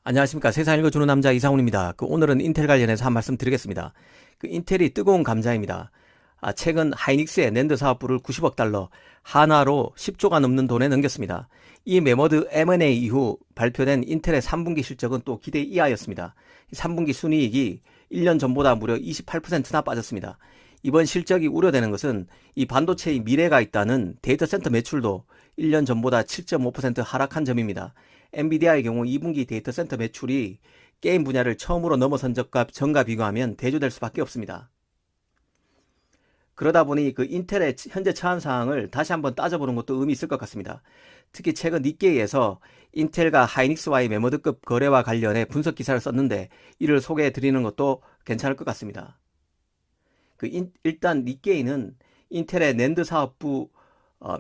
안녕하십니까. 세상 읽어주는 남자 이상훈입니다. 오늘은 인텔 관련해서 한 말씀 드리겠습니다. 인텔이 뜨거운 감자입니다. 최근 하이닉스의 낸드 사업부를 90억 달러, 한화로 10조가 넘는 돈에 넘겼습니다. 이 매머드 M&A 이후 발표된 인텔의 3분기 실적은 또 기대 이하였습니다. 3분기 순이익이 1년 전보다 무려 28%나 빠졌습니다. 이번 실적이 우려되는 것은 이 반도체의 미래가 있다는 데이터 센터 매출도 1년 전보다 7.5% 하락한 점입니다. 엔비디아의 경우 2분기 데이터 센터 매출이 게임 분야를 처음으로 넘어선 전과 비교하면 대조될 수밖에 없습니다. 그러다 보니 인텔의 현재 처한 상황을 다시 한번 따져보는 것도 의미 있을 것 같습니다. 특히 최근 니케이에서 인텔과 하이닉스와의 매머드급 거래와 관련해 분석 기사를 썼는데 이를 소개해 드리는 것도 괜찮을 것 같습니다. 일단 니케이는 인텔의 낸드 사업부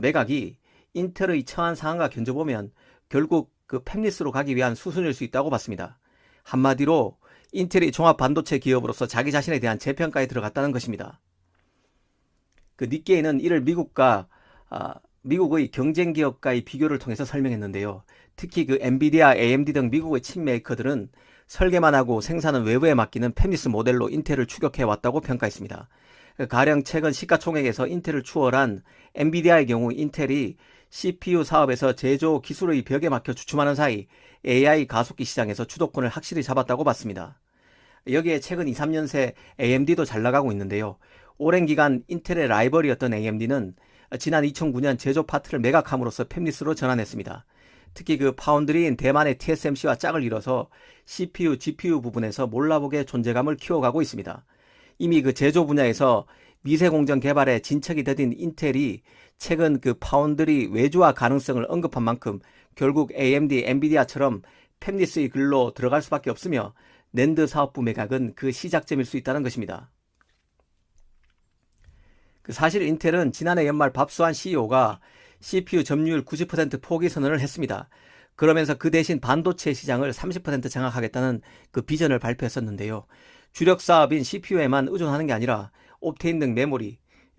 매각이 인텔의 처한 상황과 견줘보면 결국 팹리스로 가기 위한 수순일 수 있다고 봤습니다. 한마디로 인텔이 종합 반도체 기업으로서 자기 자신에 대한 재평가에 들어갔다는 것입니다. 니케이는 이를 미국의 경쟁 기업과의 비교를 통해서 설명했는데요. 특히 엔비디아, AMD 등 미국의 칩 메이커들은 설계만 하고 생산은 외부에 맡기는 팹리스 모델로 인텔을 추격해 왔다고 평가했습니다. 가령 최근 시가총액에서 인텔을 추월한 엔비디아의 경우 인텔이 CPU 사업에서 제조 기술의 벽에 막혀 주춤하는 사이 AI 가속기 시장에서 주도권을 확실히 잡았다고 봤습니다. 여기에 최근 2, 3년 새 AMD도 잘 나가고 있는데요. 오랜 기간 인텔의 라이벌이었던 AMD는 지난 2009년 제조 파트를 매각함으로써 팹리스로 전환했습니다. 특히 파운드리인 대만의 TSMC와 짝을 이뤄서 CPU, GPU 부분에서 몰라보게 존재감을 키워가고 있습니다. 이미 제조 분야에서 미세공정 개발에 진척이 더딘 인텔이 최근 파운드리 외주화 가능성을 언급한 만큼 결국 AMD, 엔비디아처럼 팹리스의 글로 들어갈 수밖에 없으며 낸드 사업부 매각은 그 시작점일 수 있다는 것입니다. 사실 인텔은 지난해 연말 밥수한 CEO가 CPU 점유율 90% 포기 선언을 했습니다. 그러면서 그 대신 반도체 시장을 30% 장악하겠다는 비전을 발표했었는데요. 주력 사업인 CPU에만 의존하는 게 아니라 옵테인 등 메모리,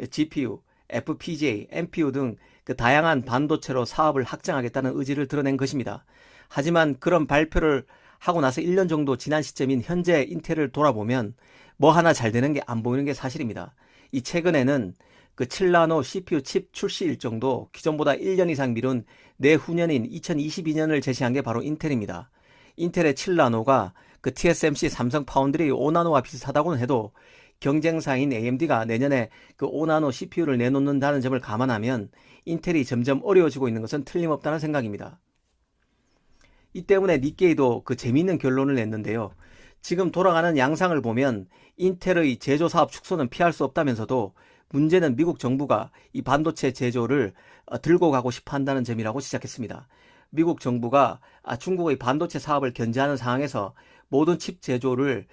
GPU, FPGA, NPU 등 다양한 반도체로 사업을 확장하겠다는 의지를 드러낸 것입니다. 하지만 그런 발표를 하고 나서 1년 정도 지난 시점인 현재 인텔을 돌아보면 뭐 하나 잘 되는 게 안 보이는 게 사실입니다. 이 최근에는 7나노 CPU 칩 출시 일정도 기존보다 1년 이상 미룬 내후년인 2022년을 제시한 게 바로 인텔입니다. 인텔의 7나노가 TSMC 삼성 파운드리 5나노와 비슷하다고는 해도 경쟁사인 AMD가 내년에 5나노 CPU를 내놓는다는 점을 감안하면 인텔이 점점 어려워지고 있는 것은 틀림없다는 생각입니다. 이 때문에 니케이도 재미있는 결론을 냈는데요. 지금 돌아가는 양상을 보면 인텔의 제조 사업 축소는 피할 수 없다면서도 문제는 미국 정부가 이 반도체 제조를 들고 가고 싶어 한다는 점이라고 시작했습니다. 미국 정부가 중국의 반도체 사업을 견제하는 상황에서 모든 칩 제조를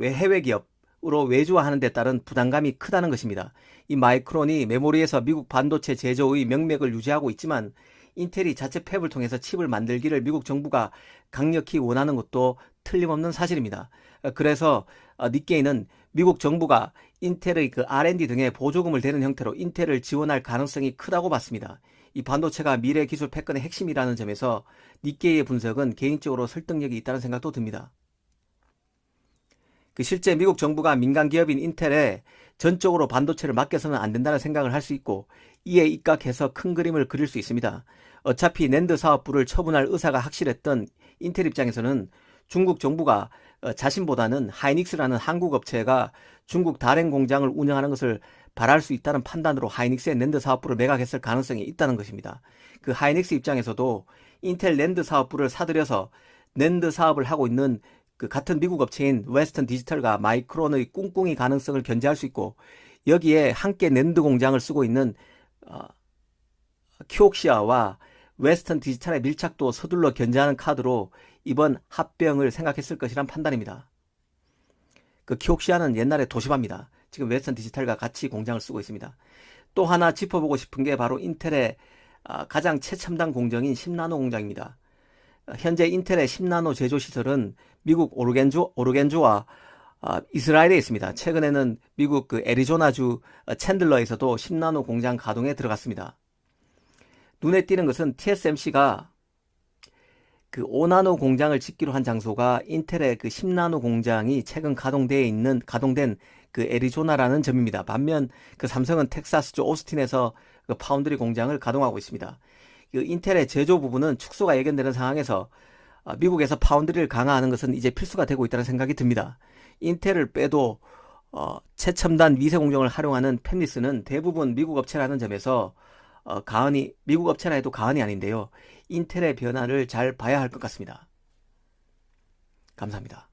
해외 기업으로 외주화하는 데 따른 부담감이 크다는 것입니다. 이 마이크론이 메모리에서 미국 반도체 제조의 명맥을 유지하고 있지만 인텔이 자체 팹을 통해서 칩을 만들기를 미국 정부가 강력히 원하는 것도 틀림없는 사실입니다. 그래서 니케이는 미국 정부가 인텔의 R&D 등의 보조금을 대는 형태로 인텔을 지원할 가능성이 크다고 봤습니다. 이 반도체가 미래 기술 패권의 핵심이라는 점에서 니케이의 분석은 개인적으로 설득력이 있다는 생각도 듭니다. 실제 미국 정부가 민간 기업인 인텔에 전적으로 반도체를 맡겨서는 안 된다는 생각을 할 수 있고 이에 입각해서 큰 그림을 그릴 수 있습니다. 어차피 낸드 사업부를 처분할 의사가 확실했던 인텔 입장에서는 중국 정부가 자신보다는 하이닉스라는 한국 업체가 중국 다롄 공장을 운영하는 것을 바랄 수 있다는 판단으로 하이닉스의 낸드 사업부를 매각했을 가능성이 있다는 것입니다. 하이닉스 입장에서도 인텔 낸드 사업부를 사들여서 낸드 사업을 하고 있는 같은 미국 업체인 웨스턴 디지털과 마이크론의 꿍꿍이 가능성을 견제할 수 있고 여기에 함께 낸드 공장을 쓰고 있는 키옥시아와 웨스턴 디지털의 밀착도 서둘러 견제하는 카드로 이번 합병을 생각했을 것이란 판단입니다. 키옥시아는 옛날에 도시바입니다. 지금 웨스턴 디지털과 같이 공장을 쓰고 있습니다. 또 하나 짚어보고 싶은 게 바로 인텔의 가장 최첨단 공정인 10나노 공장입니다. 현재 인텔의 10나노 제조 시설은 미국 오르겐주와 이스라엘에 있습니다. 최근에는 미국 애리조나주 챈들러에서도 10나노 공장 가동에 들어갔습니다. 눈에 띄는 것은 TSMC가 그 5나노 공장을 짓기로 한 장소가 인텔의 그 10나노 공장이 최근 가동된 그 애리조나라는 점입니다. 반면 그 삼성은 텍사스주 오스틴에서 그 파운드리 공장을 가동하고 있습니다. 그 인텔의 제조 부분은 축소가 예견되는 상황에서 미국에서 파운드리를 강화하는 것은 이제 필수가 되고 있다는 생각이 듭니다. 인텔을 빼도 최첨단 미세 공정을 활용하는 팹리스는 대부분 미국 업체라는 점에서 미국 업체라 해도 과언이 아닌데요. 인텔의 변화를 잘 봐야 할 것 같습니다. 감사합니다.